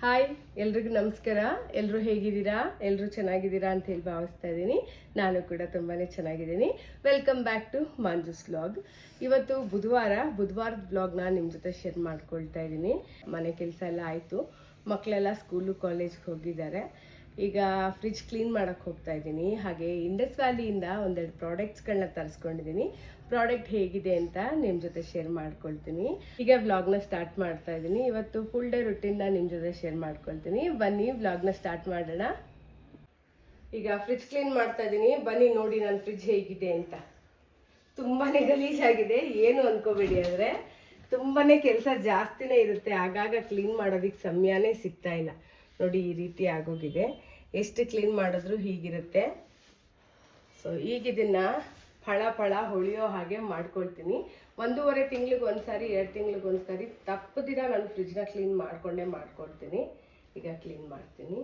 Hi ಎಲ್ರಿಗೂ ನಮಸ್ಕಾರ. ಎಲ್ಲರೂ ಹೇಗಿದ್ದೀರಾ? ಎಲ್ಲರೂ ಚೆನ್ನಾಗಿದ್ದೀರಾ ಅಂತ ಹೇಳಿ ಭಾವಿಸ್ತಾ ಇದ್ದೀನಿ. ನಾನು ಕೂಡ ತುಂಬಾ ಚೆನ್ನಾಗಿದ್ದೀನಿ. Welcome back to Manju's vlog. ಇವತ್ತು ಬುಧವಾರದ ವ್ಲಾಗ್ನ ನಿಮ್ಮ ಜೊತೆ ಶೇರ್ ಮಾಡ್ಕೊಳ್ತಾ ಇದ್ದೀನಿ. ಮನೆ ಕೆಲಸ ಎಲ್ಲ ಆಯಿತು, ಮಕ್ಕಳೆಲ್ಲ ಸ್ಕೂಲು ಕಾಲೇಜ್ಗೆ ಹೋಗಿದ್ದಾರೆ. ಈಗ ಫ್ರಿಜ್ ಕ್ಲೀನ್ ಮಾಡೋಕ್ಕೆ ಹೋಗ್ತಾ ಇದ್ದೀನಿ. ಹಾಗೆ ಇಂಡಸ್ ವ್ಯಾಲಿಯಿಂದ ಒಂದೆರಡು ಪ್ರಾಡಕ್ಟ್ಸ್ಗಳನ್ನ ತರಿಸ್ಕೊಂಡಿದ್ದೀನಿ. ಪ್ರಾಡಕ್ಟ್ ಹೇಗಿದೆ ಅಂತ ನಿಮ್ಮ ಜೊತೆ ಶೇರ್ ಮಾಡ್ಕೊಳ್ತೀನಿ. ಈಗ ವ್ಲಾಗ್ನ ಸ್ಟಾರ್ಟ್ ಮಾಡ್ತಾ ಇದ್ದೀನಿ. ಇವತ್ತು ಫುಲ್ ಡೇ ರುಟೀನ್ನ ನಿಮ್ಮ ಜೊತೆ ಶೇರ್ ಮಾಡ್ಕೊಳ್ತೀನಿ. ಬನ್ನಿ ವ್ಲಾಗ್ನ ಸ್ಟಾರ್ಟ್ ಮಾಡೋಣ. ಈಗ ಫ್ರಿಜ್ ಕ್ಲೀನ್ ಮಾಡ್ತಾ ಇದ್ದೀನಿ. ಬನ್ನಿ ನೋಡಿ ನನ್ನ ಫ್ರಿಜ್ ಹೇಗಿದೆ ಅಂತ. ತುಂಬಾ ಗಲೀಜಾಗಿದೆ, ಏನು ಅನ್ಕೋಬೇಡಿ. ಆದರೆ ತುಂಬಾ ಕೆಲಸ ಜಾಸ್ತಿನೇ ಇರುತ್ತೆ. ಆಗಾಗ ಕ್ಲೀನ್ ಮಾಡೋದಕ್ಕೆ ಸಮಯನೇ ಸಿಗ್ತಾ ಇಲ್ಲ. ನೋಡಿ ಈ ರೀತಿ ಆಗೋಗಿದೆ. ಎಷ್ಟು ಕ್ಲೀನ್ ಮಾಡಿದ್ರೂ ಹೀಗಿರುತ್ತೆ. ಸೊ ಈಗ ಇದನ್ನು ಫಳ ಹೊಳೆಯೋ ಹಾಗೆ ಮಾಡ್ಕೊಳ್ತೀನಿ. 1.5 ತಿಂಗಳಿಗೆ ಒಂದ್ಸಾರಿ, 2 ತಿಂಗಳಿಗೆ ಒಂದ್ಸಾರಿ ತಪ್ಪದಿರ ನಾನು ಫ್ರಿಜ್ನ ಕ್ಲೀನ್ ಮಾಡ್ಕೊಳ್ತೀನಿ. ಈಗ ಕ್ಲೀನ್ ಮಾಡ್ತೀನಿ.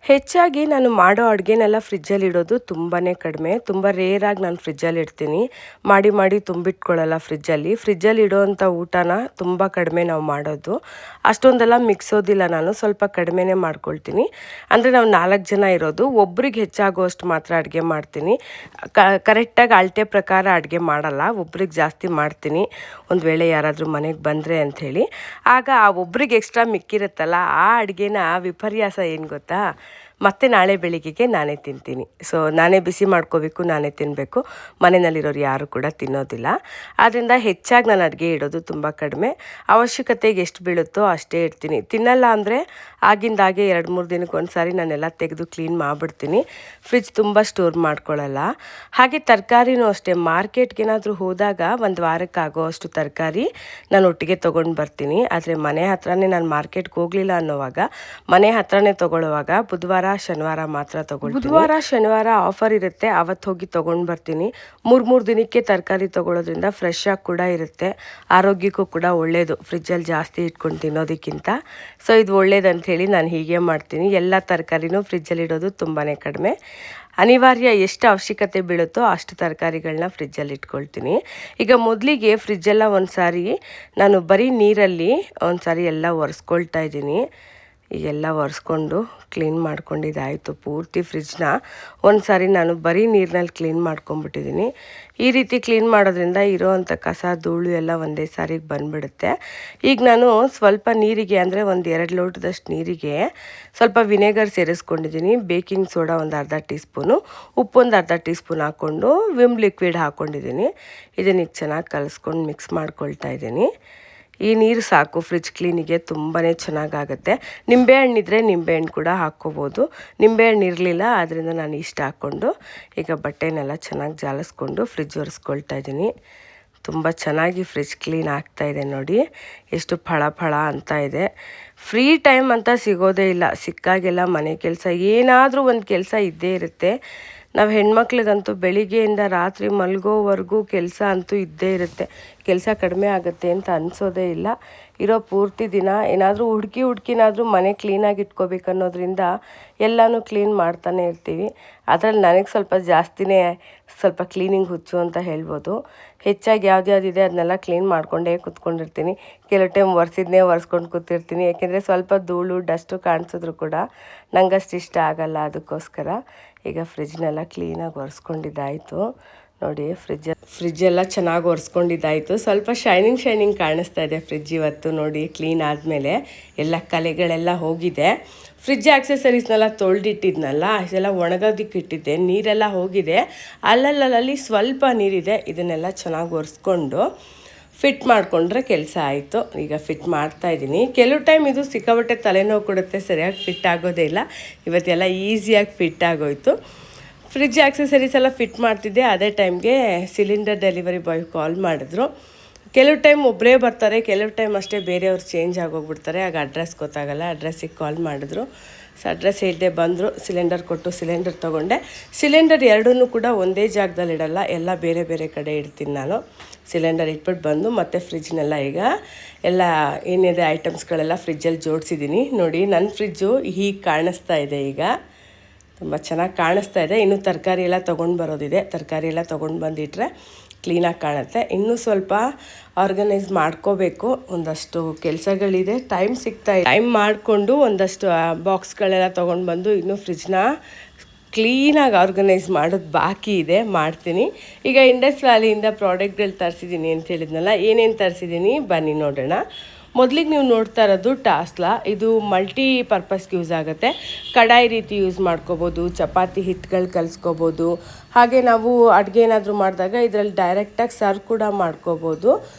ಹೆಚ್ಚಾಗಿ ನಾನು ಮಾಡೋ ಅಡುಗೆನೆಲ್ಲ ಫ್ರಿಜ್ಜಲ್ಲಿ ಇಡೋದು ತುಂಬಾ ಕಡಿಮೆ. ತುಂಬ ರೇರಾಗಿ ನಾನು ಫ್ರಿಜ್ಜಲ್ಲಿ ಇಡ್ತೀನಿ. ಮಾಡಿ ತುಂಬಿಟ್ಕೊಳ್ಳಲ್ಲ ಫ್ರಿಜ್ಜಲ್ಲಿ ಇಡೋವಂಥ ಊಟನ ತುಂಬ ಕಡಿಮೆ ನಾವು ಮಾಡೋದು. ಅಷ್ಟೊಂದೆಲ್ಲ ಮಿಕ್ಸೋದಿಲ್ಲ, ನಾನು ಸ್ವಲ್ಪ ಕಡಿಮೆನೇ ಮಾಡ್ಕೊಳ್ತೀನಿ. ಅಂದರೆ ನಾವು 4 ಜನ ಇರೋದು, ಒಬ್ರಿಗೆ ಹೆಚ್ಚಾಗೋಷ್ಟು ಮಾತ್ರ ಅಡುಗೆ ಮಾಡ್ತೀನಿ. ಕರೆಕ್ಟಾಗಿ ಅಳತೆ ಪ್ರಕಾರ ಅಡುಗೆ ಮಾಡಲ್ಲ, ಒಬ್ರಿಗೆ ಜಾಸ್ತಿ ಮಾಡ್ತೀನಿ. ಒಂದು ವೇಳೆ ಯಾರಾದರೂ ಮನೆಗೆ ಬಂದರೆ ಅಂಥೇಳಿ, ಆಗ ಆ ಒಬ್ರಿಗೆ ಎಕ್ಸ್ಟ್ರಾ ಮಿಕ್ಕಿರುತ್ತಲ್ಲ, ಆ ಅಡುಗೆನ ವಿಪರ್ಯಾಸ ಏನು ಗೊತ್ತಾ, ಮತ್ತು ನಾಳೆ ಬೆಳಿಗ್ಗೆಗೆ ನಾನೇ ತಿಂತೀನಿ. ಸೊ ನಾನೇ ಬಿಸಿ ಮಾಡ್ಕೋಬೇಕು, ನಾನೇ ತಿನ್ನಬೇಕು. ಮನೆಯಲ್ಲಿರೋರು ಯಾರು ಕೂಡ ತಿನ್ನೋದಿಲ್ಲ. ಆದ್ದರಿಂದ ಹೆಚ್ಚಾಗಿ ನಾನು ಅಡುಗೆ ಇಡೋದು ತುಂಬ ಕಡಿಮೆ. ಅವಶ್ಯಕತೆಗೆ ಎಷ್ಟು ಬೀಳುತ್ತೋ ಅಷ್ಟೇ ಇಡ್ತೀನಿ. ತಿನ್ನಲ್ಲ ಅಂದರೆ ಆಗಿಂದಾಗೆ 2-3 ದಿನಕ್ಕೆ ಒಂದ್ಸಾರಿ ನಾನೆಲ್ಲ ತೆಗೆದು ಕ್ಲೀನ್ ಮಾಡಿಬಿಡ್ತೀನಿ. ಫ್ರಿಜ್ ತುಂಬ ಸ್ಟೋರ್ ಮಾಡ್ಕೊಳ್ಳಲ್ಲ. ಹಾಗೆ ತರಕಾರಿನೂ ಅಷ್ಟೇ. ಮಾರ್ಕೆಟ್ಗೇನಾದರೂ ಹೋದಾಗ 1 ವಾರಕ್ಕೆ ಆಗೋ ಅಷ್ಟು ತರಕಾರಿ ನಾನು ಒಟ್ಟಿಗೆ ತೊಗೊಂಡು ಬರ್ತೀನಿ. ಆದರೆ ಮನೆ ಹತ್ರನೇ ನಾನು ಮಾರ್ಕೆಟ್ಗೆ ಹೋಗಲಿಲ್ಲ ಅನ್ನೋವಾಗ, ಮನೆ ಹತ್ರನೇ ತೊಗೊಳ್ಳುವಾಗ ಬುಧವಾರ ಶನಿವಾರ ಮಾತ್ರ ತೊಗೊಳ್ತೀನಿ. ಬುಧವಾರ ಶನಿವಾರ ಆಫರ್ ಇರುತ್ತೆ, ಅವತ್ತು ಹೋಗಿ ತೊಗೊಂಡು ಬರ್ತೀನಿ. 3 ದಿನಕ್ಕೆ ತರಕಾರಿ ತೊಗೊಳೋದ್ರಿಂದ ಫ್ರೆಶ್ ಆಗಿ ಕೂಡ ಇರುತ್ತೆ. ಆರೋಗ್ಯಕ್ಕೂ ಕೂಡ ಒಳ್ಳೆಯದು ಫ್ರಿಜ್ಜಲ್ಲಿ ಜಾಸ್ತಿ ಇಟ್ಕೊಂಡು ತಿನ್ನೋದಕ್ಕಿಂತ. ಸೊ ಇದು ಒಳ್ಳೇದಂಥೇಳಿ ನಾನು ಹೀಗೆ ಮಾಡ್ತೀನಿ. ಎಲ್ಲ ತರಕಾರಿನೂ ಫ್ರಿಜ್ಜಲ್ಲಿ ಇಡೋದು ತುಂಬಾ ಕಡಿಮೆ. ಅನಿವಾರ್ಯ ಎಷ್ಟು ಅವಶ್ಯಕತೆ ಬೀಳುತ್ತೋ ಅಷ್ಟು ತರಕಾರಿಗಳನ್ನ ಫ್ರಿಜ್ಜಲ್ಲಿ ಇಟ್ಕೊಳ್ತೀನಿ. ಈಗ ಮೊದಲಿಗೆ ಫ್ರಿಜ್ಜೆಲ್ಲ ಒಂದ್ಸಾರಿ ನಾನು ಬರೀ ನೀರಲ್ಲಿ ಒಂದ್ಸಾರಿ ಎಲ್ಲ ಒರೆಸ್ಕೊಳ್ತಾ ಇದ್ದೀನಿ. ಈಗೆಲ್ಲ ಒರೆಸ್ಕೊಂಡು ಕ್ಲೀನ್ ಮಾಡ್ಕೊಂಡಿದ್ದಾಯಿತು. ಪೂರ್ತಿ ಫ್ರಿಜ್ನ ಒಂದ್ಸಾರಿ ನಾನು ಬರೀ ನೀರಿನಲ್ಲಿ ಕ್ಲೀನ್ ಮಾಡ್ಕೊಂಬಿಟ್ಟಿದ್ದೀನಿ. ಈ ರೀತಿ ಕ್ಲೀನ್ ಮಾಡೋದ್ರಿಂದ ಇರೋವಂಥ ಕಸ ಧೂಳು ಎಲ್ಲ ಒಂದೇ ಸಾರಿಗೆ ಬಂದುಬಿಡುತ್ತೆ. ಈಗ ನಾನು ಸ್ವಲ್ಪ ನೀರಿಗೆ, ಅಂದರೆ 1-2 ಲೋಟದಷ್ಟು ನೀರಿಗೆ ಸ್ವಲ್ಪ ವಿನೆಗರ್ ಸೇರಿಸ್ಕೊಂಡಿದ್ದೀನಿ. ಬೇಕಿಂಗ್ ಸೋಡಾ 1 ಅರ್ಧ ಟೀ ಸ್ಪೂನು, ಉಪ್ಪು 1 ಅರ್ಧ ಟೀ ಸ್ಪೂನ್ ಹಾಕ್ಕೊಂಡು ವಿಮ್ ಲಿಕ್ವಿಡ್ ಹಾಕ್ಕೊಂಡಿದ್ದೀನಿ. ಇದನ್ನ ಈಗ ಚೆನ್ನಾಗಿ ಕಲಿಸ್ಕೊಂಡು ಮಿಕ್ಸ್ ಮಾಡ್ಕೊಳ್ತಾ ಇದ್ದೀನಿ. ಈ ನೀರು ಸಾಕು ಫ್ರಿಜ್ ಕ್ಲೀನಿಗೆ, ತುಂಬಾ ಚೆನ್ನಾಗಾಗುತ್ತೆ. ನಿಂಬೆಹಣ್ಣಿದ್ರೆ ನಿಂಬೆಹಣ್ಣು ಕೂಡ ಹಾಕ್ಕೋಬೋದು. ನಿಂಬೆಹಣ್ಣು ಇರಲಿಲ್ಲ, ಆದ್ದರಿಂದ ನಾನು ಇಷ್ಟ ಹಾಕ್ಕೊಂಡು ಈಗ ಬಟ್ಟೆನೆಲ್ಲ ಚೆನ್ನಾಗಿ ಜಾಲಿಸ್ಕೊಂಡು ಫ್ರಿಜ್ ಒರೆಸ್ಕೊಳ್ತಾ ಇದ್ದೀನಿ. ತುಂಬ ಚೆನ್ನಾಗಿ ಫ್ರಿಜ್ ಕ್ಲೀನ್ ಆಗ್ತಾಯಿದೆ ನೋಡಿ, ಎಷ್ಟು ಫಳ ಅಂತ ಇದೆ. ಫ್ರೀ ಟೈಮ್ ಅಂತ ಸಿಗೋದೇ ಇಲ್ಲ. ಸಿಕ್ಕಾಗೆಲ್ಲ ಮನೆ ಕೆಲಸ, ಏನಾದರೂ ಒಂದು ಕೆಲಸ ಇದ್ದೇ ಇರುತ್ತೆ. ನಾವು ಹೆಣ್ಮಕ್ಳಿಗಂತೂ ಬೆಳಿಗ್ಗೆಯಿಂದ ರಾತ್ರಿ ಮಲಗೋವರೆಗೂ ಕೆಲಸ ಅಂತೂ ಇದ್ದೇ ಇರುತ್ತೆ. ಕೆಲಸ ಕಡಿಮೆ ಆಗುತ್ತೆ ಅಂತ ಅನಿಸೋದೇ ಇಲ್ಲ. ಇರೋ ಪೂರ್ತಿ ದಿನ ಏನಾದರೂ ಹುಡುಕಿನಾದರೂ ಮನೆ ಕ್ಲೀನಾಗಿ ಇಟ್ಕೋಬೇಕು ಅನ್ನೋದ್ರಿಂದ ಎಲ್ಲನೂ ಕ್ಲೀನ್ ಮಾಡ್ತಾನೆ ಇರ್ತೀವಿ. ಅದರಲ್ಲಿ ನನಗೆ ಸ್ವಲ್ಪ ಜಾಸ್ತಿನೇ ಸ್ವಲ್ಪ ಕ್ಲೀನಿಂಗ್ ಹುಚ್ಚು ಅಂತ ಹೇಳ್ಬೋದು. ಹೆಚ್ಚಾಗಿ ಯಾವ್ದ್ಯಾವ್ದಿದೆ ಅದನ್ನೆಲ್ಲ ಕ್ಲೀನ್ ಮಾಡಿಕೊಂಡೇ ಕೂತ್ಕೊಂಡಿರ್ತೀನಿ. ಕೆಲವು ಟೈಮ್ ಒರೆಸ್ಕೊಂಡು ಕೂತಿರ್ತೀನಿ. ಯಾಕೆಂದರೆ ಸ್ವಲ್ಪ ಧೂಳು ಡಸ್ಟು ಕಾಣಿಸಿದ್ರು ಕೂಡ ನಂಗಷ್ಟು ಇಷ್ಟ ಆಗಲ್ಲ. ಅದಕ್ಕೋಸ್ಕರ ಈಗ ಫ್ರಿಜ್ನೆಲ್ಲ ಕ್ಲೀನಾಗಿ ಒರೆಸ್ಕೊಂಡಿದ್ದಾಯಿತು. ನೋಡಿ ಫ್ರಿಜ್ಜೆಲ್ಲ ಚೆನ್ನಾಗಿ ಒರೆಸ್ಕೊಂಡಿದ್ದಾಯಿತು. ಸ್ವಲ್ಪ ಶೈನಿಂಗ್ ಕಾಣಿಸ್ತಾ ಇದೆ ಫ್ರಿಜ್ ಇವತ್ತು. ನೋಡಿ ಕ್ಲೀನ್ ಆದಮೇಲೆ ಎಲ್ಲ ಕಲೆಗಳೆಲ್ಲ ಹೋಗಿದೆ. ಫ್ರಿಜ್ ಆಕ್ಸೆಸರೀಸ್ನೆಲ್ಲ ತೊಳೆದಿಟ್ಟಿದ್ನಲ್ಲ, ಇದೆಲ್ಲ ಒಣಗೋದಕ್ಕೆ ಇಟ್ಟಿದ್ದೆ, ನೀರೆಲ್ಲ ಹೋಗಿದೆ. ಅಲ್ಲಲ್ಲಿ ಸ್ವಲ್ಪ ನೀರಿದೆ. ಇದನ್ನೆಲ್ಲ ಚೆನ್ನಾಗಿ ಒರೆಸ್ಕೊಂಡು ಫಿಟ್ ಮಾಡಿಕೊಂಡ್ರೆ ಕೆಲಸ ಆಯಿತು. ಈಗ ಫಿಟ್ ಮಾಡ್ತಾಯಿದ್ದೀನಿ. ಕೆಲವು ಟೈಮ್ ಇದು ಸಿಕ್ಕಾಪಟ್ಟೆ ತಲೆನೋವು ಕೊಡುತ್ತೆ, ಸರಿಯಾಗಿ ಫಿಟ್ ಆಗೋದೇ ಇಲ್ಲ. ಇವತ್ತೆಲ್ಲ ಈಸಿಯಾಗಿ ಫಿಟ್ ಆಗೋಯಿತು. ಫ್ರಿಜ್ ಆಕ್ಸೆಸರೀಸ್ ಎಲ್ಲ ಫಿಟ್ ಮಾಡ್ತಿದ್ದೆ. ಅದೇ ಟೈಮ್ಗೆ ಸಿಲಿಂಡರ್ ಡೆಲಿವರಿ ಬಾಯ್ ಕಾಲ್ ಮಾಡಿದ್ರು. ಕೆಲವು ಟೈಮ್ ಒಬ್ಬರೇ ಬರ್ತಾರೆ, ಕೆಲವು ಟೈಮ್ ಅಷ್ಟೇ ಬೇರೆಯವ್ರು ಚೇಂಜ್ ಆಗೋಗ್ಬಿಡ್ತಾರೆ. ಆಗ ಅಡ್ರೆಸ್ ಗೊತ್ತಾಗಲ್ಲ. ಅಡ್ರೆಸ್ಸಿಗೆ ಕಾಲ್ ಮಾಡಿದ್ರು. ಸೊ ಅಡ್ರೆಸ್ ಹೇಳ್ದೆ ಬಂದರು. ಸಿಲಿಂಡರ್ ಕೊಟ್ಟು ಸಿಲಿಂಡರ್ ತೊಗೊಂಡೆ. ಸಿಲಿಂಡರ್ ಎರಡನ್ನೂ ಕೂಡ ಒಂದೇ ಜಾಗದಲ್ಲಿ ಇಡಲ್ಲ, ಎಲ್ಲ ಬೇರೆ ಬೇರೆ ಕಡೆ ಇಡ್ತೀನಿ ನಾನು. ಸಿಲಿಂಡರ್ ಇಟ್ಬಿಟ್ಟು ಬಂದು ಮತ್ತೆ ಫ್ರಿಜ್ನೆಲ್ಲ ಈಗ ಎಲ್ಲ ಏನಿದೆ ಐಟಮ್ಸ್ಗಳೆಲ್ಲ ಫ್ರಿಜ್ಜಲ್ಲಿ ಜೋಡಿಸಿದ್ದೀನಿ. ನೋಡಿ ನನ್ನ ಫ್ರಿಜ್ಜು ಹೀಗೆ ಕಾಣಿಸ್ತಾ ಇದೆ. ಈಗ ತುಂಬ ಚೆನ್ನಾಗಿ ಕಾಣಿಸ್ತಾ ಇದೆ. ಇನ್ನು ತರಕಾರಿ ಎಲ್ಲ ತೊಗೊಂಡು ಬರೋದಿದೆ. ತರಕಾರಿ ಎಲ್ಲ ತೊಗೊಂಡು ಬಂದಿಟ್ರೆ ಕ್ಲೀನಾಗಿ ಕಾಣುತ್ತೆ. ಇನ್ನೂ ಸ್ವಲ್ಪ ಆರ್ಗನೈಸ್ ಮಾಡ್ಕೋಬೇಕು, ಒಂದಷ್ಟು ಕೆಲಸಗಳಿದೆ, ಟೈಮ್ ಮಾಡಿಕೊಂಡು ಒಂದಷ್ಟು ಬಾಕ್ಸ್ಗಳೆಲ್ಲ ತೊಗೊಂಡು ಬಂದು ಇನ್ನೂ ಫ್ರಿಜ್ನ ಕ್ಲೀನಾಗಿ ಆರ್ಗನೈಸ್ ಮಾಡೋದು ಬಾಕಿ ಇದೆ, ಮಾಡ್ತೀನಿ. ಈಗ ಇಂಡಸ್ ವ್ಯಾಲಿಯಿಂದ ಪ್ರಾಡಕ್ಟ್ಗಳು ತರಿಸಿದ್ದೀನಿ ಅಂತ ಹೇಳಿದ್ನಲ್ಲ, ಏನೇನು ತರಿಸಿದ್ದೀನಿ ಬನ್ನಿ ನೋಡೋಣ. ಮೊದಲಿಗೆ ನೀವು ನೋಡ್ತಾ ಇರೋದು ಟಾಸ್ಲಾ. ಇದು ಮಲ್ಟಿ ಪರ್ಪಸ್ಗೆ ಯೂಸ್ ಆಗುತ್ತೆ. ಕಡಾಯಿ ರೀತಿ ಯೂಸ್ ಮಾಡ್ಕೋಬೋದು, ಚಪಾತಿ ಹಿಟ್ಟುಗಳು ಕಲಿಸ್ಕೋಬೋದು, ಹಾಗೆ ನಾವು ಅಡುಗೆ ಏನಾದರೂ ಮಾಡಿದಾಗ ಇದರಲ್ಲಿ ಡೈರೆಕ್ಟಾಗಿ ಸರ್ವ್ ಕೂಡ ಮಾಡ್ಕೋಬೋದು.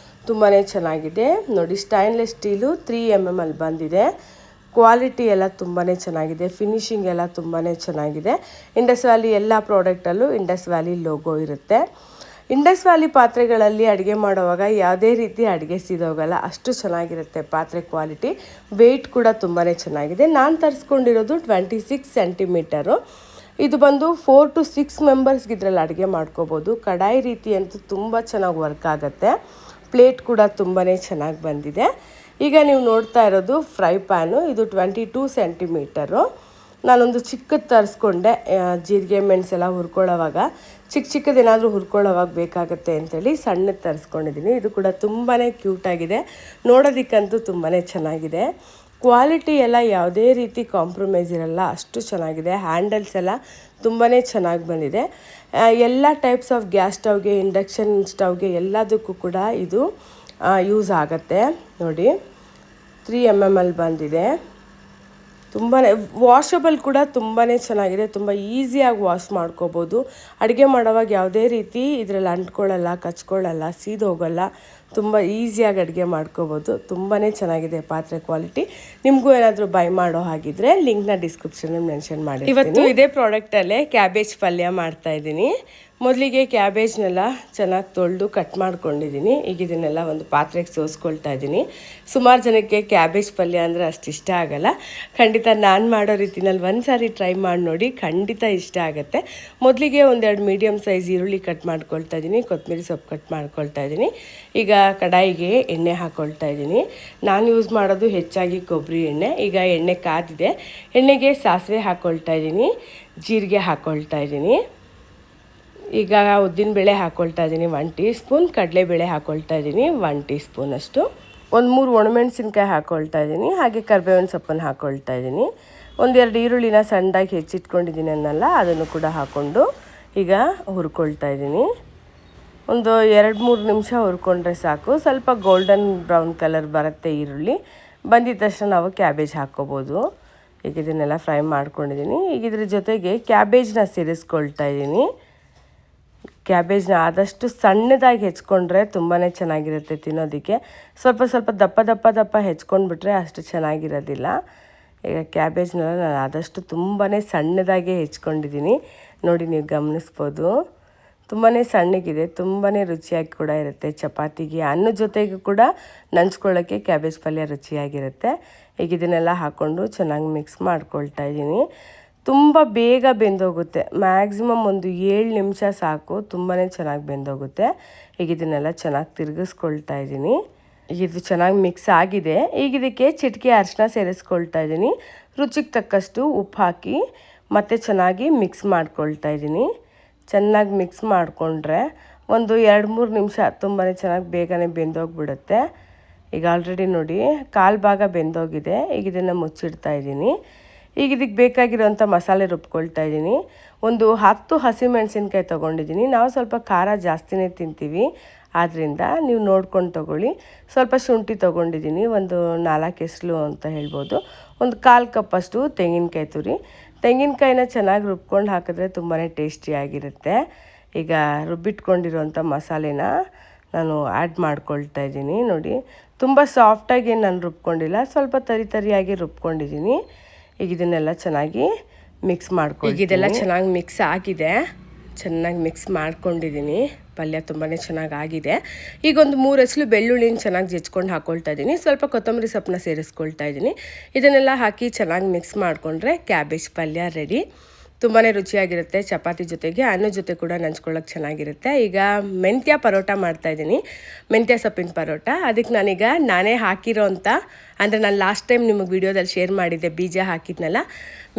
ತುಂಬಾ ಚೆನ್ನಾಗಿದೆ ನೋಡಿ. ಸ್ಟೈನ್ಲೆಸ್ ಸ್ಟೀಲು 3 mm ಅಲ್ಲಿ ಬಂದಿದೆ. ಕ್ವಾಲಿಟಿ ಎಲ್ಲ ತುಂಬಾ ಚೆನ್ನಾಗಿದೆ, ಫಿನಿಶಿಂಗ್ ಎಲ್ಲ ತುಂಬಾ ಚೆನ್ನಾಗಿದೆ. ಇಂಡಸ್ ವ್ಯಾಲಿ ಎಲ್ಲ ಪ್ರಾಡಕ್ಟಲ್ಲೂ ಇಂಡಸ್ ವ್ಯಾಲಿ ಲೋಗೋ ಇರುತ್ತೆ. ಇಂಡಸ್ ವ್ಯಾಲಿ ಪಾತ್ರೆಗಳಲ್ಲಿ ಅಡುಗೆ ಮಾಡುವಾಗ ಯಾವುದೇ ರೀತಿ ಅಡುಗೆ ಸಿದೋಗಲ್ಲ, ಅಷ್ಟು ಚೆನ್ನಾಗಿರುತ್ತೆ ಪಾತ್ರೆ ಕ್ವಾಲಿಟಿ. ವೆಯ್ಟ್ ಕೂಡ ತುಂಬಾ ಚೆನ್ನಾಗಿದೆ. ನಾನು ತರಿಸ್ಕೊಂಡಿರೋದು 26 ಸೆಂಟಿಮೀಟರು. ಇದು ಬಂದು 4 to 6 ಮೆಂಬರ್ಸ್ಗೆ ಇದರಲ್ಲಿ ಅಡುಗೆ ಮಾಡ್ಕೋಬೋದು. ಕಡಾಯಿ ರೀತಿ ಅಂತೂ ತುಂಬ ಚೆನ್ನಾಗಿ ವರ್ಕ್ ಆಗುತ್ತೆ. ಪ್ಲೇಟ್ ಕೂಡ ತುಂಬಾ ಚೆನ್ನಾಗಿ ಬಂದಿದೆ. ಈಗ ನೀವು ನೋಡ್ತಾ ಇರೋದು ಫ್ರೈ ಪ್ಯಾನು. ಇದು 22 ಸೆಂಟಿಮೀಟರು. ನಾನೊಂದು ಚಿಕ್ಕದು ತರಿಸ್ಕೊಂಡೆ, ಜೀರಿಗೆ ಮೆಣಸೆಲ್ಲ ಹುರ್ಕೊಳ್ಳೋವಾಗ ಚಿಕ್ಕದೇನಾದರೂ ಹುರ್ಕೊಳ್ಳೋವಾಗ ಬೇಕಾಗುತ್ತೆ ಅಂಥೇಳಿ ಸಣ್ಣದು ತರಿಸ್ಕೊಂಡಿದ್ದೀನಿ. ಇದು ಕೂಡ ತುಂಬಾ ಕ್ಯೂಟಾಗಿದೆ, ನೋಡೋದಕ್ಕಂತೂ ತುಂಬಾ ಚೆನ್ನಾಗಿದೆ. ಕ್ವಾಲಿಟಿ ಎಲ್ಲ ಯಾವುದೇ ರೀತಿ ಕಾಂಪ್ರಮೈಸ್ ಇರಲ್ಲ, ಅಷ್ಟು ಚೆನ್ನಾಗಿದೆ. ಹ್ಯಾಂಡಲ್ಸ್ ಎಲ್ಲ ತುಂಬಾ ಚೆನ್ನಾಗಿ ಬಂದಿದೆ. ಎಲ್ಲ ಟೈಪ್ಸ್ ಆಫ್ ಗ್ಯಾಸ್ ಸ್ಟವ್ಗೆ, ಇಂಡಕ್ಷನ್ ಸ್ಟವ್ಗೆ ಎಲ್ಲದಕ್ಕೂ ಕೂಡ ಇದು ಯೂಸ್ ಆಗುತ್ತೆ ನೋಡಿ. 3 mm ಅಲ್ಲಿ ಬಂದಿದೆ. ತುಂಬಾ ವಾಷಬಲ್ ಕೂಡ ತುಂಬಾ ಚೆನ್ನಾಗಿದೆ. ತುಂಬ ಈಸಿಯಾಗಿ ವಾಶ್ ಮಾಡ್ಕೋಬೋದು. ಅಡುಗೆ ಮಾಡೋವಾಗ ಯಾವುದೇ ರೀತಿ ಇದರಲ್ಲಿ ಅಂಟ್ಕೊಳ್ಳಲ್ಲ, ಕಚ್ಕೊಳ್ಳಲ್ಲ, ಸೀದೋಗಲ್ಲ. ತುಂಬ ಈಸಿಯಾಗಿ ಅಡುಗೆ ಮಾಡ್ಕೋಬೋದು. ತುಂಬಾ ಚೆನ್ನಾಗಿದೆ ಪಾತ್ರೆ ಕ್ವಾಲಿಟಿ. ನಿಮಗೂ ಏನಾದರೂ ಬೈ ಮಾಡೋ ಹಾಗಿದ್ರೆ ಲಿಂಕ್ನ ಡಿಸ್ಕ್ರಿಪ್ಷನಲ್ಲಿ ಮೆನ್ಷನ್ ಮಾಡಿ. ಇವತ್ತು ಇದೇ ಪ್ರಾಡಕ್ಟಲ್ಲೇ ಕ್ಯಾಬೇಜ್ ಪಲ್ಯ ಮಾಡ್ತಾಯಿದ್ದೀನಿ. ಮೊದಲಿಗೆ ಕ್ಯಾಬೇಜ್ನೆಲ್ಲ ಚೆನ್ನಾಗಿ ತೊಳೆದು ಕಟ್ ಮಾಡ್ಕೊಂಡಿದ್ದೀನಿ. ಈಗ ಇದನ್ನೆಲ್ಲ ಒಂದು ಪಾತ್ರೆಗೆ ಸೋಸ್ಕೊಳ್ತಾ ಇದ್ದೀನಿ. ಸುಮಾರು ಜನಕ್ಕೆ ಕ್ಯಾಬೇಜ್ ಪಲ್ಯ ಅಂದರೆ ಅಷ್ಟು ಇಷ್ಟ ಆಗಲ್ಲ. ಖಂಡಿತ ನಾನು ಮಾಡೋ ರೀತಿನಲ್ಲಿ ಒಂದು ಸಾರಿ ಟ್ರೈ ಮಾಡಿ ನೋಡಿ, ಖಂಡಿತ ಇಷ್ಟ ಆಗುತ್ತೆ. ಮೊದಲಿಗೆ 1-2 ಮೀಡಿಯಮ್ ಸೈಜ್ ಈರುಳ್ಳಿ ಕಟ್ ಮಾಡ್ಕೊಳ್ತಾ ಇದ್ದೀನಿ, ಕೊತ್ತಂಬರಿ ಸೊಪ್ಪು ಕಟ್ ಮಾಡ್ಕೊಳ್ತಾ ಇದ್ದೀನಿ. ಈಗ ಕಡಾಯಿಗೆ ಎಣ್ಣೆ ಹಾಕ್ಕೊಳ್ತಾ ಇದ್ದೀನಿ. ನಾನು ಯೂಸ್ ಮಾಡೋದು ಹೆಚ್ಚಾಗಿ ಕೊಬ್ಬರಿ ಎಣ್ಣೆ. ಈಗ ಎಣ್ಣೆ ಕಾದಿದೆ, ಎಣ್ಣೆಗೆ ಸಾಸಿವೆ ಹಾಕ್ಕೊಳ್ತಾ ಇದ್ದೀನಿ, ಜೀರಿಗೆ ಹಾಕ್ಕೊಳ್ತಾ ಇದ್ದೀನಿ. ಈಗ ಉದ್ದಿನಬೇಳೆ ಹಾಕ್ಕೊಳ್ತಾ ಇದ್ದೀನಿ 1 ಟೀ ಸ್ಪೂನ್, ಕಡಲೆಬೇಳೆ ಹಾಕ್ಕೊಳ್ತಾ ಇದ್ದೀನಿ 1 ಟೀ ಸ್ಪೂನ್ ಅಷ್ಟು, 1-3 ಒಣಮೆಣಸಿನ್ಕಾಯಿ ಹಾಕ್ಕೊಳ್ತಾ ಇದ್ದೀನಿ, ಹಾಗೆ ಕರಿಬೇವಿನ ಸೊಪ್ಪನ್ನು ಹಾಕ್ಕೊಳ್ತಾ ಇದ್ದೀನಿ. 1-2 ಈರುಳ್ಳಿನ ಸಣ್ಣದಾಗಿ ಹೆಚ್ಚಿಟ್ಕೊಂಡಿದ್ದೀನಿ ಅನ್ನಲ್ಲ, ಅದನ್ನು ಕೂಡ ಹಾಕ್ಕೊಂಡು ಈಗ ಹುರ್ಕೊಳ್ತಾ ಇದ್ದೀನಿ. ಒಂದು 2-3 ನಿಮಿಷ ಹುರ್ಕೊಂಡ್ರೆ ಸಾಕು. ಸ್ವಲ್ಪ ಗೋಲ್ಡನ್ ಬ್ರೌನ್ ಕಲರ್ ಬರುತ್ತೆ ಈರುಳ್ಳಿ. ಬಂದಿದ ತಕ್ಷಣ ನಾವು ಕ್ಯಾಬೇಜ್ ಹಾಕ್ಕೋಬೋದು. ಈಗ ಇದನ್ನೆಲ್ಲ ಫ್ರೈ ಮಾಡ್ಕೊಂಡಿದ್ದೀನಿ. ಈಗ ಇದ್ರ ಜೊತೆಗೆ ಕ್ಯಾಬೇಜ್ನ ಸೇರಿಸ್ಕೊಳ್ತಾ ಇದ್ದೀನಿ. ಕ್ಯಾಬೇಜ್ನ ಆದಷ್ಟು ಸಣ್ಣದಾಗಿ ಹೆಚ್ಕೊಂಡ್ರೆ ತುಂಬಾ ಚೆನ್ನಾಗಿರುತ್ತೆ ತಿನ್ನೋದಕ್ಕೆ. ಸ್ವಲ್ಪ ದಪ್ಪ ಹೆಚ್ಕೊಂಡ್ಬಿಟ್ರೆ ಅಷ್ಟು ಚೆನ್ನಾಗಿರೋದಿಲ್ಲ. ಈಗ ಕ್ಯಾಬೇಜ್ನೆಲ್ಲ ನಾನು ಆದಷ್ಟು ತುಂಬಾ ಸಣ್ಣದಾಗೆ ಹೆಚ್ಕೊಂಡಿದ್ದೀನಿ ನೋಡಿ, ನೀವು ಗಮನಿಸ್ಬೋದು. ತುಂಬಾ ಸಣ್ಣಗಿದೆ, ತುಂಬಾ ರುಚಿಯಾಗಿ ಕೂಡ ಇರುತ್ತೆ. ಚಪಾತಿಗೆ, ಅನ್ನದ ಜೊತೆಗೂ ಕೂಡ ನಂಚ್ಕೊಳ್ಳೋಕ್ಕೆ ಕ್ಯಾಬೇಜ್ ಪಲ್ಯ ರುಚಿಯಾಗಿರುತ್ತೆ. ಈಗ ಇದನ್ನೆಲ್ಲ ಹಾಕ್ಕೊಂಡು ಚೆನ್ನಾಗಿ ಮಿಕ್ಸ್ ಮಾಡ್ಕೊಳ್ತಾ ಇದ್ದೀನಿ. ತುಂಬ ಬೇಗ ಬೆಂದೋಗುತ್ತೆ, ಮ್ಯಾಕ್ಸಿಮಮ್ ಒಂದು 7 ನಿಮಿಷ ಸಾಕು, ತುಂಬಾ ಚೆನ್ನಾಗಿ ಬೆಂದೋಗುತ್ತೆ. ಈಗ ಇದನ್ನೆಲ್ಲ ಚೆನ್ನಾಗಿ ತಿರುಗಿಸ್ಕೊಳ್ತಾ ಇದ್ದೀನಿ. ಇದು ಚೆನ್ನಾಗಿ ಮಿಕ್ಸ್ ಆಗಿದೆ. ಈಗ ಇದಕ್ಕೆ ಚಿಟಿಕೆ ಅರಿಶಿನ ಸೇರಿಸ್ಕೊಳ್ತಾ ಇದ್ದೀನಿ. ರುಚಿಗೆ ತಕ್ಕಷ್ಟು ಉಪ್ಪು ಹಾಕಿ ಮತ್ತೆ ಚೆನ್ನಾಗಿ ಮಿಕ್ಸ್ ಮಾಡ್ಕೊಳ್ತಾ ಇದ್ದೀನಿ. ಚೆನ್ನಾಗಿ ಮಿಕ್ಸ್ ಮಾಡಿಕೊಂಡ್ರೆ ಒಂದು 2-3 ನಿಮಿಷ ತುಂಬಾ ಚೆನ್ನಾಗಿ ಬೇಗನೆ ಬೆಂದೋಗಿಬಿಡುತ್ತೆ. ಈಗ ಆಲ್ರೆಡಿ ನೋಡಿ 1/4 ಭಾಗ ಬೆಂದೋಗಿದೆ. ಈಗ ಇದನ್ನು ಮುಚ್ಚಿಡ್ತಾ ಇದ್ದೀನಿ. ಈಗ ಇದಕ್ಕೆ ಬೇಕಾಗಿರೋಂಥ ಮಸಾಲೆ ರುಬ್ಕೊಳ್ತಾ ಇದ್ದೀನಿ. ಒಂದು 10 ಹಸಿಮೆಣಸಿನ್ಕಾಯಿ ತೊಗೊಂಡಿದ್ದೀನಿ. ನಾವು ಸ್ವಲ್ಪ ಖಾರ ಜಾಸ್ತಿನೇ ತಿಂತೀವಿ, ಆದ್ದರಿಂದ ನೀವು ನೋಡ್ಕೊಂಡು ತೊಗೊಳ್ಳಿ. ಸ್ವಲ್ಪ ಶುಂಠಿ ತೊಗೊಂಡಿದ್ದೀನಿ, ಒಂದು 4 ಎಸಳು ಅಂತ ಹೇಳ್ಬೋದು. ಒಂದು 1/4 ಕಪ್ಪಷ್ಟು ತೆಂಗಿನಕಾಯಿ ತುರಿ. ತೆಂಗಿನಕಾಯಿನ ಚೆನ್ನಾಗಿ ರುಬ್ಕೊಂಡು ಹಾಕಿದ್ರೆ ತುಂಬಾ ಟೇಸ್ಟಿಯಾಗಿರುತ್ತೆ. ಈಗ ರುಬ್ಬಿಟ್ಕೊಂಡಿರೋಂಥ ಮಸಾಲೆನ ನಾನು ಆ್ಯಡ್ ಮಾಡ್ಕೊಳ್ತಾ ಇದ್ದೀನಿ ನೋಡಿ. ತುಂಬ ಸಾಫ್ಟಾಗಿ ನಾನು ರುಬ್ಕೊಂಡಿಲ್ಲ, ಸ್ವಲ್ಪ ತರಿಯಾಗಿ ರುಬ್ಕೊಂಡಿದ್ದೀನಿ. ಈಗ ಇದನ್ನೆಲ್ಲ ಚೆನ್ನಾಗಿ ಮಿಕ್ಸ್ ಮಾಡ್ಕೊಂಡು, ಈಗ ಇದೆಲ್ಲ ಚೆನ್ನಾಗಿ ಮಿಕ್ಸ್ ಆಗಿದೆ, ಚೆನ್ನಾಗಿ ಮಿಕ್ಸ್ ಮಾಡ್ಕೊಂಡಿದ್ದೀನಿ. ಪಲ್ಯ ತುಂಬಾ ಚೆನ್ನಾಗಿ ಆಗಿದೆ. ಈಗ ಒಂದು 3 ಎಸಳು ಬೆಳ್ಳುಳ್ಳಿನ ಚೆನ್ನಾಗಿ ಜಜ್ಕೊಂಡು ಹಾಕ್ಕೊಳ್ತಾ ಇದ್ದೀನಿ. ಸ್ವಲ್ಪ ಕೊತ್ತಂಬರಿ ಸೊಪ್ಪನ್ನ ಸೇರಿಸ್ಕೊಳ್ತಾ ಇದ್ದೀನಿ. ಇದನ್ನೆಲ್ಲ ಹಾಕಿ ಚೆನ್ನಾಗಿ ಮಿಕ್ಸ್ ಮಾಡಿಕೊಂಡ್ರೆ ಕ್ಯಾಬೇಜ್ ಪಲ್ಯ ರೆಡಿ. ತುಂಬಾ ರುಚಿಯಾಗಿರುತ್ತೆ. ಚಪಾತಿ ಜೊತೆಗೆ, ಅನ್ನದ ಜೊತೆ ಕೂಡ ನಂಚ್ಕೊಳ್ಳೋಕೆ ಚೆನ್ನಾಗಿರುತ್ತೆ. ಈಗ ಮೆಂತ್ಯ ಪರೋಟ ಮಾಡ್ತಾಯಿದ್ದೀನಿ, ಮೆಂತ್ಯ ಸೊಪ್ಪಿನ ಪರೋಟ. ಅದಕ್ಕೆ ನಾನೇ ಹಾಕಿರೋ ಅಂಥ, ಅಂದರೆ ನಾನು ಲಾಸ್ಟ್ ಟೈಮ್ ನಿಮಗೆ ವಿಡಿಯೋದಲ್ಲಿ ಶೇರ್ ಮಾಡಿದ್ದೆ, ಬೀಜ ಹಾಕಿದ್ನಲ್ಲ,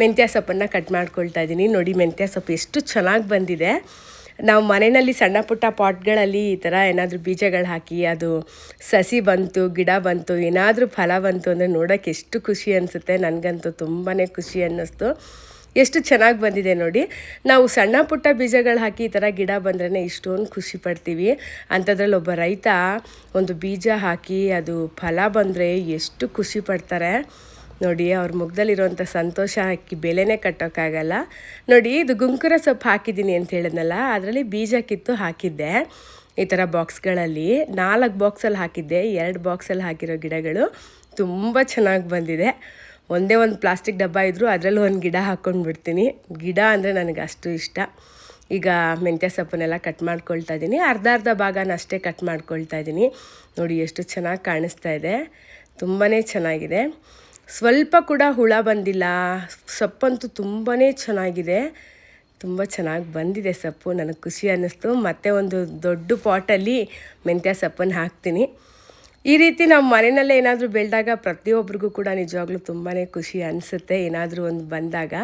ಮೆಂತ್ಯ ಸೊಪ್ಪನ್ನು ಕಟ್ ಮಾಡ್ಕೊಳ್ತಾ ಇದ್ದೀನಿ ನೋಡಿ. ಮೆಂತ್ಯ ಸೊಪ್ಪು ಎಷ್ಟು ಚೆನ್ನಾಗಿ ಬಂದಿದೆ. ನಾವು ಮನೆಯಲ್ಲಿ ಸಣ್ಣ ಪುಟ್ಟ ಪಾಟ್ಗಳಲ್ಲಿ ಈ ಥರ ಏನಾದರೂ ಬೀಜಗಳು ಹಾಕಿ ಅದು ಸಸಿ ಬಂತು, ಗಿಡ ಬಂತು, ಏನಾದರೂ ಫಲ ಬಂತು ಅಂದರೆ ನೋಡೋಕ್ಕೆ ಎಷ್ಟು ಖುಷಿ ಅನಿಸುತ್ತೆ. ನನಗಂತೂ ತುಂಬಾ ಖುಷಿ ಅನ್ನಿಸ್ತು. ಎಷ್ಟು ಚೆನ್ನಾಗಿ ಬಂದಿದೆ ನೋಡಿ. ನಾವು ಸಣ್ಣ ಪುಟ್ಟ ಬೀಜಗಳು ಹಾಕಿ ಈ ಥರ ಗಿಡ ಬಂದ್ರೇ ಇಷ್ಟೊಂದು ಖುಷಿ ಪಡ್ತೀವಿ. ಅಂಥದ್ರಲ್ಲಿ ಒಬ್ಬ ರೈತ ಒಂದು ಬೀಜ ಹಾಕಿ ಅದು ಫಲ ಬಂದರೆ ಎಷ್ಟು ಖುಷಿ ಪಡ್ತಾರೆ ನೋಡಿ. ಅವ್ರ ಮುಖದಲ್ಲಿರುವಂಥ ಸಂತೋಷ ಬೆಲೆನೇ ಕಟ್ಟೋಕ್ಕಾಗಲ್ಲ ನೋಡಿ. ಇದು ಗುಂಕುರ ಸೊಪ್ಪು ಹಾಕಿದ್ದೀನಿ ಅಂತ ಹೇಳಿದ್ನಲ್ಲ, ಅದರಲ್ಲಿ ಬೀಜ ಕಿತ್ತು ಹಾಕಿದ್ದೆ. ಈ ಥರ ಬಾಕ್ಸ್ಗಳಲ್ಲಿ 4 ಬಾಕ್ಸಲ್ಲಿ ಹಾಕಿದ್ದೆ. 2 ಬಾಕ್ಸಲ್ಲಿ ಹಾಕಿರೋ ಗಿಡಗಳು ತುಂಬ ಚೆನ್ನಾಗಿ ಬಂದಿದೆ. ಒಂದೇ ಒಂದು ಪ್ಲಾಸ್ಟಿಕ್ ಡಬ್ಬ ಇದ್ದರೂ ಅದರಲ್ಲೂ ಒಂದು ಗಿಡ ಹಾಕ್ಕೊಂಡು ಬಿಡ್ತೀನಿ. ಗಿಡ ಅಂದರೆ ನನಗೆ ಅಷ್ಟು ಇಷ್ಟ. ಈಗ ಮೆಂತ್ಯ ಸೊಪ್ಪನ್ನೆಲ್ಲ ಕಟ್ ಮಾಡ್ಕೊಳ್ತಾ ಇದ್ದೀನಿ. ಅರ್ಧ ಭಾಗನ ಅಷ್ಟೇ ಕಟ್ ಮಾಡ್ಕೊಳ್ತಾ ಇದ್ದೀನಿ ನೋಡಿ. ಎಷ್ಟು ಚೆನ್ನಾಗಿ ಕಾಣಿಸ್ತಾ ಇದೆ, ತುಂಬಾ ಚೆನ್ನಾಗಿದೆ. ಸ್ವಲ್ಪ ಕೂಡ ಹುಳ ಬಂದಿಲ್ಲ. ಸೊಪ್ಪಂತೂ ತುಂಬಾ ಚೆನ್ನಾಗಿದೆ, ತುಂಬ ಚೆನ್ನಾಗಿ ಬಂದಿದೆ ಸೊಪ್ಪು. ನನಗೆ ಖುಷಿ ಅನ್ನಿಸ್ತು. ಮತ್ತೆ ಒಂದು ದೊಡ್ಡ ಪಾಟಲ್ಲಿ ಮೆಂತ್ಯ ಸೊಪ್ಪನ್ನು ಹಾಕ್ತೀನಿ. ಈ ರೀತಿ ನಾವು ಮನೆಯಲ್ಲೇ ಏನಾದರೂ ಬೆಳೆದಾಗ ಪ್ರತಿಯೊಬ್ಬರಿಗೂ ಕೂಡ ನಿಜವಾಗ್ಲೂ ತುಂಬಾ ಖುಷಿ ಅನಿಸುತ್ತೆ. ಏನಾದರೂ ಒಂದು ಬಂದಾಗ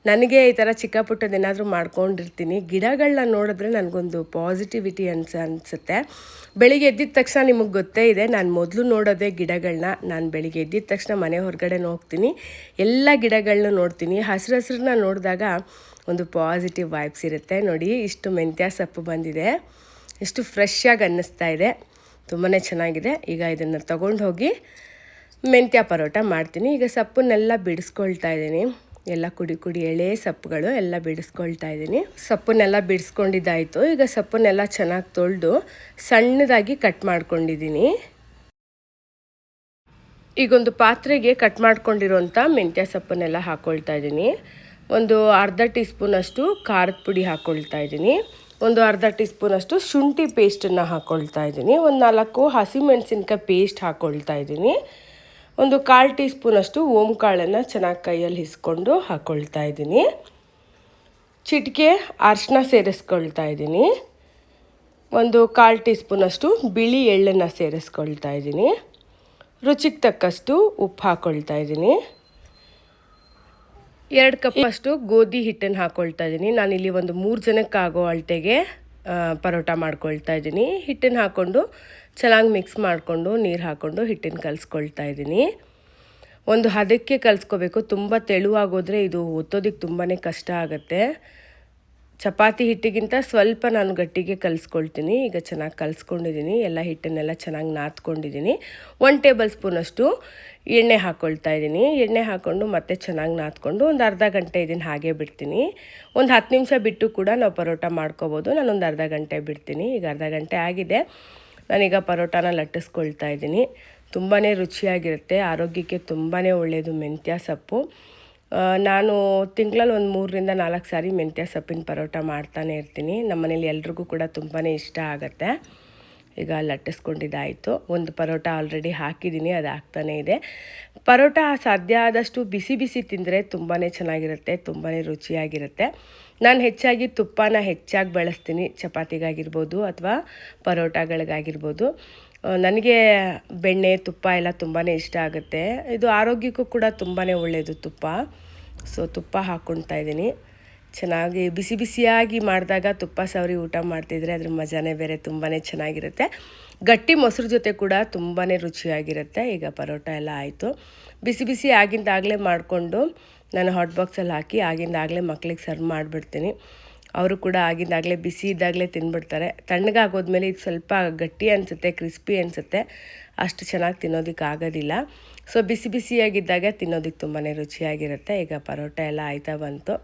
ನನಗೆ ಈ ಥರ ಚಿಕ್ಕ ಪುಟ್ಟದೇನಾದರೂ ಮಾಡ್ಕೊಂಡಿರ್ತೀನಿ. ಗಿಡಗಳನ್ನ ನೋಡಿದ್ರೆ ನನಗೊಂದು ಪಾಸಿಟಿವಿಟಿ ಅನಿಸುತ್ತೆ. ಬೆಳಿಗ್ಗೆ ಎದ್ದಿದ ತಕ್ಷಣ ನಿಮಗೆ ಗೊತ್ತೇ ಇದೆ, ನಾನು ಮೊದಲು ನೋಡೋದೇ ಗಿಡಗಳನ್ನ. ನಾನು ಬೆಳಿಗ್ಗೆ ಎದ್ದಿದ ತಕ್ಷಣ ಮನೆ ಹೊರಗಡೆ ಹೋಗ್ತೀನಿ, ಎಲ್ಲ ಗಿಡಗಳನ್ನ ನೋಡ್ತೀನಿ. ಹಸಿರನ್ನ ನೋಡಿದಾಗ ಒಂದು ಪಾಸಿಟಿವ್ ವೈಬ್ಸ್ ಇರುತ್ತೆ ನೋಡಿ. ಇಷ್ಟು ಮೆಂತ್ಯ ಸೊಪ್ಪು ಬಂದಿದೆ, ಎಷ್ಟು ಫ್ರೆಶ್ ಆಗಿ ಅನ್ನಿಸ್ತಾ ಇದೆ, ತುಂಬಾ ಚೆನ್ನಾಗಿದೆ. ಈಗ ಇದನ್ನು ತೊಗೊಂಡು ಹೋಗಿ ಮೆಂತ್ಯ ಪರೋಟ ಮಾಡ್ತೀನಿ. ಈಗ ಸೊಪ್ಪನ್ನೆಲ್ಲ ಬಿಡಿಸ್ಕೊಳ್ತಾ ಇದ್ದೀನಿ. ಎಲ್ಲ ಕುಡಿ ಎಳೆ ಸೊಪ್ಪುಗಳು ಎಲ್ಲ ಬಿಡಿಸ್ಕೊಳ್ತಾ ಇದ್ದೀನಿ. ಸೊಪ್ಪನ್ನೆಲ್ಲ ಬಿಡಿಸ್ಕೊಂಡಿದ್ದಾಯಿತು. ಈಗ ಸೊಪ್ಪನ್ನೆಲ್ಲ ಚೆನ್ನಾಗಿ ತೊಳೆದು ಸಣ್ಣದಾಗಿ ಕಟ್ ಮಾಡ್ಕೊಂಡಿದ್ದೀನಿ. ಈಗೊಂದು ಪಾತ್ರೆಗೆ ಕಟ್ ಮಾಡ್ಕೊಂಡಿರೋಂಥ ಮೆಂತ್ಯ ಸೊಪ್ಪನ್ನೆಲ್ಲ ಹಾಕ್ಕೊಳ್ತಾ ಇದ್ದೀನಿ. ಒಂದು ಅರ್ಧ ಟೀ ಸ್ಪೂನಷ್ಟು ಖಾರದ ಪುಡಿ ಹಾಕ್ಕೊಳ್ತಾ ಇದ್ದೀನಿ. ಒಂದು ಅರ್ಧ ಟೀ ಸ್ಪೂನಷ್ಟು ಶುಂಠಿ ಪೇಸ್ಟನ್ನು ಹಾಕ್ಕೊಳ್ತಾ ಇದ್ದೀನಿ. ಒಂದು 4 ಹಸಿಮೆಣಸಿನ್ಕಾಯಿ ಪೇಸ್ಟ್ ಹಾಕ್ಕೊಳ್ತಾ ಇದ್ದೀನಿ. ಒಂದು 1/4 ಟೀ ಸ್ಪೂನಷ್ಟು ಓಂಕಾಳನ್ನು ಚೆನ್ನಾಗಿ ಕೈಯಲ್ಲಿ ಹಿಸ್ಕೊಂಡು ಹಾಕ್ಕೊಳ್ತಾ ಇದ್ದೀನಿ. ಚಿಟಿಕೆ ಅರಿಶಿನ ಸೇರಿಸ್ಕೊಳ್ತಾ ಇದ್ದೀನಿ. ಒಂದು 1/4 ಟೀ ಸ್ಪೂನಷ್ಟು ಬಿಳಿ ಎಳ್ಳನ್ನು ಸೇರಿಸ್ಕೊಳ್ತಾ ಇದ್ದೀನಿ. ರುಚಿಗೆ ತಕ್ಕಷ್ಟು ಉಪ್ಪು ಹಾಕ್ಕೊಳ್ತಾ ಇದ್ದೀನಿ. 2 ಕಪ್ಪಷ್ಟು ಗೋಧಿ ಹಿಟ್ಟನ್ನು ಹಾಕ್ಕೊಳ್ತಾ ಇದ್ದೀನಿ. ನಾನಿಲ್ಲಿ ಒಂದು 3 ಜನಕ್ಕೆ ಆಗೋ ಅಳತೆಗೆ ಪರೋಟ ಮಾಡ್ಕೊಳ್ತಾ ಇದ್ದೀನಿ. ಹಿಟ್ಟನ್ನು ಹಾಕ್ಕೊಂಡು ಚೆನ್ನಾಗಿ ಮಿಕ್ಸ್ ಮಾಡಿಕೊಂಡು ನೀರು ಹಾಕ್ಕೊಂಡು ಹಿಟ್ಟನ್ನು ಕಲಿಸ್ಕೊಳ್ತಾ ಇದ್ದೀನಿ. ಒಂದು ಹದಕ್ಕೆ ಕಲಿಸ್ಕೋಬೇಕು. ತುಂಬ ತೆಳುವಾಗೋದ್ರೆ ಇದು ಒತ್ತೋದಕ್ಕೆ ತುಂಬಾ ಕಷ್ಟ ಆಗುತ್ತೆ. ಚಪಾತಿ ಹಿಟ್ಟಿಗಿಂತ ಸ್ವಲ್ಪ ನಾನು ಗಟ್ಟಿಗೆ ಕಲಿಸ್ಕೊಳ್ತೀನಿ. ಈಗ ಚೆನ್ನಾಗಿ ಕಲಿಸ್ಕೊಂಡಿದ್ದೀನಿ. ಎಲ್ಲ ಹಿಟ್ಟನ್ನೆಲ್ಲ ಚೆನ್ನಾಗಿ ನಾದ್ಕೊಂಡಿದ್ದೀನಿ. 1 ಟೇಬಲ್ ಸ್ಪೂನಷ್ಟು ಎಣ್ಣೆ ಹಾಕ್ಕೊಳ್ತಾ ಇದ್ದೀನಿ. ಎಣ್ಣೆ ಹಾಕ್ಕೊಂಡು ಮತ್ತೆ ಚೆನ್ನಾಗಿ ನಾದ್ಕೊಂಡು ಒಂದು ಅರ್ಧ ಗಂಟೆ ಇದನ್ನು ಹಾಗೆ ಬಿಡ್ತೀನಿ. ಒಂದು 10 ನಿಮಿಷ ಬಿಟ್ಟು ಕೂಡ ನಾವು ಪರೋಟ ಮಾಡ್ಕೋಬೋದು. ನಾನೊಂದು ಅರ್ಧ ಗಂಟೆ ಬಿಡ್ತೀನಿ. ಈಗ ಅರ್ಧ ಗಂಟೆ ಆಗಿದೆ. ನಾನೀಗ ಪರೋಟಾನ ಲಟ್ಟಿಸ್ಕೊಳ್ತಾ ಇದ್ದೀನಿ. ತುಂಬಾ ರುಚಿಯಾಗಿರುತ್ತೆ, ಆರೋಗ್ಯಕ್ಕೆ ತುಂಬಾ ಒಳ್ಳೆಯದು ಮೆಂತ್ಯ ಸೊಪ್ಪು. ನಾನು ತಿಂಗಳಲ್ಲಿ ಒಂದು 3ರಿಂದ 4 ಸಾರಿ ಮೆಂತ್ಯ ಸೊಪ್ಪಿನ ಪರೋಟ ಮಾಡ್ತಾನೆ ಇರ್ತೀನಿ. ನಮ್ಮ ಮನೇಲಿ ಎಲ್ರಿಗೂ ಕೂಡ ತುಂಬಾ ಇಷ್ಟ ಆಗುತ್ತೆ. ಈಗ ಲಟ್ಟಿಸ್ಕೊಂಡಿದ್ದಾಯಿತು. ಒಂದು ಪರೋಟ ಆಲ್ರೆಡಿ ಹಾಕಿದ್ದೀನಿ, ಅದು ಆಗ್ತಾನೇ ಇದೆ. ಪರೋಟ ಸಾಧ್ಯ ಆದಷ್ಟು ಬಿಸಿ ಬಿಸಿ ತಿಂದರೆ ತುಂಬಾ ಚೆನ್ನಾಗಿರುತ್ತೆ, ತುಂಬಾ ರುಚಿಯಾಗಿರುತ್ತೆ. ನಾನು ಹೆಚ್ಚಾಗಿ ತುಪ್ಪನ ಹೆಚ್ಚಾಗಿ ಬಳಸ್ತೀನಿ, ಚಪಾತಿಗಾಗಿರ್ಬೋದು ಅಥವಾ ಪರೋಟಗಳಿಗಾಗಿರ್ಬೋದು. ನನಗೆ ಬೆಣ್ಣೆ ತುಪ್ಪ ಎಲ್ಲ ತುಂಬಾ ಇಷ್ಟ ಆಗುತ್ತೆ. ಇದು ಆರೋಗ್ಯಕ್ಕೂ ಕೂಡ ತುಂಬಾ ಒಳ್ಳೆಯದು ತುಪ್ಪ. ಸೊ ತುಪ್ಪ ಹಾಕ್ಕೊಳ್ತಾ ಇದ್ದೀನಿ. ಚೆನ್ನಾಗಿ ಬಿಸಿ ಬಿಸಿಯಾಗಿ ಮಾಡಿದಾಗ ತುಪ್ಪ ಸವರಿ ಊಟ ಮಾಡ್ತಿದ್ರೆ ಅದ್ರ ಮಜಾನೇ ಬೇರೆ, ತುಂಬಾ ಚೆನ್ನಾಗಿರುತ್ತೆ. ಗಟ್ಟಿ ಮೊಸರು ಜೊತೆ ಕೂಡ ತುಂಬಾ ರುಚಿಯಾಗಿರುತ್ತೆ. ಈಗ ಪರೋಟ ಎಲ್ಲ ಆಯಿತು. ಬಿಸಿ ಬಿಸಿ ಆಗಿಂದಾಗಲೇ ಮಾಡಿಕೊಂಡು ನಾನು ಹಾಟ್ ಬಾಕ್ಸಲ್ಲಿ ಹಾಕಿ ಆಗಿಂದಾಗಲೇ ಮಕ್ಳಿಗೆ ಸರ್ವ್ ಮಾಡಿಬಿಡ್ತೀನಿ. ಅವರು ಕೂಡ ಆಗಿಂದಾಗಲೇ ಬಿಸಿ ಇದ್ದಾಗಲೇ ತಿಂದ್ಬಿಡ್ತಾರೆ. ತಣ್ಣಗಾಗೋದ್ಮೇಲೆ ಇದು ಸ್ವಲ್ಪ ಗಟ್ಟಿ ಅನಿಸುತ್ತೆ, ಕ್ರಿಸ್ಪಿ ಅನಿಸುತ್ತೆ, ಅಷ್ಟು ಚೆನ್ನಾಗಿ ತಿನ್ನೋದಕ್ಕೆ ಆಗೋದಿಲ್ಲ. ಸೊ ಬಿಸಿ ಬಿಸಿಯಾಗಿದ್ದಾಗ ತಿನ್ನೋದಕ್ಕೆ ತುಂಬಾ ರುಚಿಯಾಗಿರುತ್ತೆ. ಈಗ ಪರೋಟ ಎಲ್ಲ ಆಯ್ತಾ ಬಂತು.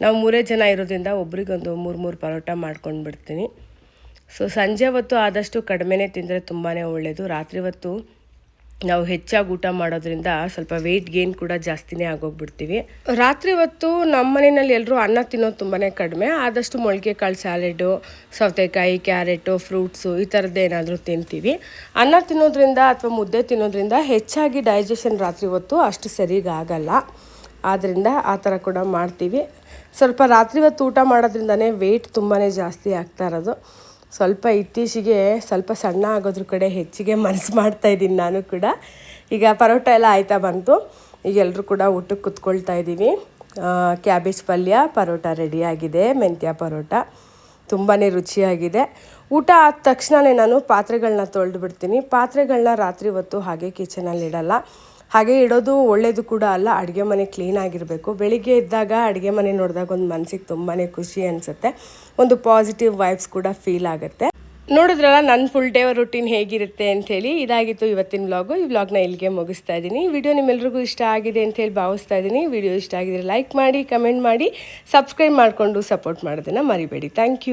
ನಾವು 3 ಜನ ಇರೋದ್ರಿಂದ ಒಬ್ರಿಗೊಂದು 3 ಪರೋಟ ಮಾಡ್ಕೊಂಡು ಬಿಡ್ತೀನಿ. ಸೊ ಸಂಜೆ ಹೊತ್ತು ಆದಷ್ಟು ಕಡಿಮೆನೇ ತಿಂದರೆ ತುಂಬಾ ಒಳ್ಳೆಯದು. ರಾತ್ರಿ ಹೊತ್ತು ನಾವು ಹೆಚ್ಚಾಗಿ ಊಟ ಮಾಡೋದ್ರಿಂದ ಸ್ವಲ್ಪ ವೆಯ್ಟ್ ಗೇನ್ ಕೂಡ ಜಾಸ್ತಿನೇ ಆಗೋಗ್ಬಿಡ್ತೀವಿ. ರಾತ್ರಿ ಹೊತ್ತು ನಮ್ಮ ಮನೆಯಲ್ಲಿ ಎಲ್ಲರೂ ಅನ್ನ ತಿನ್ನೋದು ತುಂಬಾ ಕಡಿಮೆ. ಆದಷ್ಟು ಮೊಳಕೆ ಕಾಳು ಸ್ಯಾಲೆಡ್ಡು, ಸೌತೆಕಾಯಿ, ಕ್ಯಾರೆಟು, ಫ್ರೂಟ್ಸು ಈ ಥರದ್ದು ಏನಾದರೂ ತಿಂತೀವಿ. ಅನ್ನ ತಿನ್ನೋದ್ರಿಂದ ಅಥವಾ ಮುದ್ದೆ ತಿನ್ನೋದ್ರಿಂದ ಹೆಚ್ಚಾಗಿ ಡೈಜೆಷನ್ ರಾತ್ರಿ ಹೊತ್ತು ಅಷ್ಟು ಸರಿಗಾಗಲ್ಲ. ಆದ್ದರಿಂದ ಆ ಥರ ಕೂಡ ಮಾಡ್ತೀವಿ. ಸ್ವಲ್ಪ ರಾತ್ರಿ ಹೊತ್ತು ಊಟ ಮಾಡೋದ್ರಿಂದನೇ ವೆಯ್ಟ್ ತುಂಬಾ ಜಾಸ್ತಿ ಆಗ್ತಾ ಇರೋದು. ಸ್ವಲ್ಪ ಇತ್ತೀಚೆಗೆ ಸ್ವಲ್ಪ ಸಣ್ಣ ಆಗೋದ್ರ ಕಡೆ ಹೆಚ್ಚಿಗೆ ಮನಸ್ಸು ಮಾಡ್ತಾಯಿದ್ದೀನಿ ನಾನು ಕೂಡ. ಈಗ ಪರೋಟ ಎಲ್ಲ ಆಯ್ತಾ ಬಂತು. ಈಗ ಎಲ್ಲರೂ ಕೂಡ ಊಟಕ್ಕೆ ಕುತ್ಕೊಳ್ತಾ ಇದ್ದೀವಿ. ಕ್ಯಾಬೇಜ್ ಪಲ್ಯ, ಪರೋಟ ರೆಡಿಯಾಗಿದೆ, ಮೆಂತ್ಯ ಪರೋಟ. ತುಂಬಾ ರುಚಿಯಾಗಿದೆ. ಊಟ ಆದ ತಕ್ಷಣವೇ ನಾನು ಪಾತ್ರೆಗಳನ್ನ ತೊಳೆದು ಬಿಡ್ತೀನಿ. ಪಾತ್ರೆಗಳನ್ನ ರಾತ್ರಿ ಹೊತ್ತು ಹಾಗೆ ಕಿಚನಲ್ಲಿ ಇಡಲ್ಲ. ಹಾಗೆ ಇಡೋದು ಒಳ್ಳೆಯದು ಕೂಡ ಅಲ್ಲ. ಅಡುಗೆ ಮನೆ ಕ್ಲೀನಾಗಿರಬೇಕು. ಬೆಳಿಗ್ಗೆ ಇದ್ದಾಗ ಅಡುಗೆ ಮನೆ ನೋಡಿದಾಗ ಒಂದು ಮನಸ್ಸಿಗೆ ತುಂಬಾ ಖುಷಿ ಅನಿಸುತ್ತೆ. ಒಂದು ಪಾಸಿಟಿವ್ ವೈಬ್ಸ್ ಕೂಡ ಫೀಲ್ ಆಗುತ್ತೆ. ನೋಡಿದ್ರಲ್ಲ ನನ್ನ ಫುಲ್ ಡೇ ರೂಟೀನ್ ಹೇಗಿರುತ್ತೆ ಅಂಥೇಳಿ. ಇದಾಗಿತ್ತು ಇವತ್ತಿನ ವ್ಲಾಗು. ಈ ವ್ಲಾಗ್ನ ಇಲ್ಲಿಗೆ ಮುಗಿಸ್ತಾ ಇದ್ದೀನಿ. ವಿಡಿಯೋ ನಿಮ್ಮೆಲ್ರಿಗೂ ಇಷ್ಟ ಆಗಿದೆ ಅಂಥೇಳಿ ಭಾವಿಸ್ತಾ ಇದ್ದೀನಿ. ವಿಡಿಯೋ ಇಷ್ಟ ಆಗಿದ್ರೆ ಲೈಕ್ ಮಾಡಿ, ಕಮೆಂಟ್ ಮಾಡಿ, ಸಬ್ಸ್ಕ್ರೈಬ್ ಮಾಡಿಕೊಂಡು ಸಪೋರ್ಟ್ ಮಾಡೋದನ್ನು ಮರಿಬೇಡಿ. Thank you.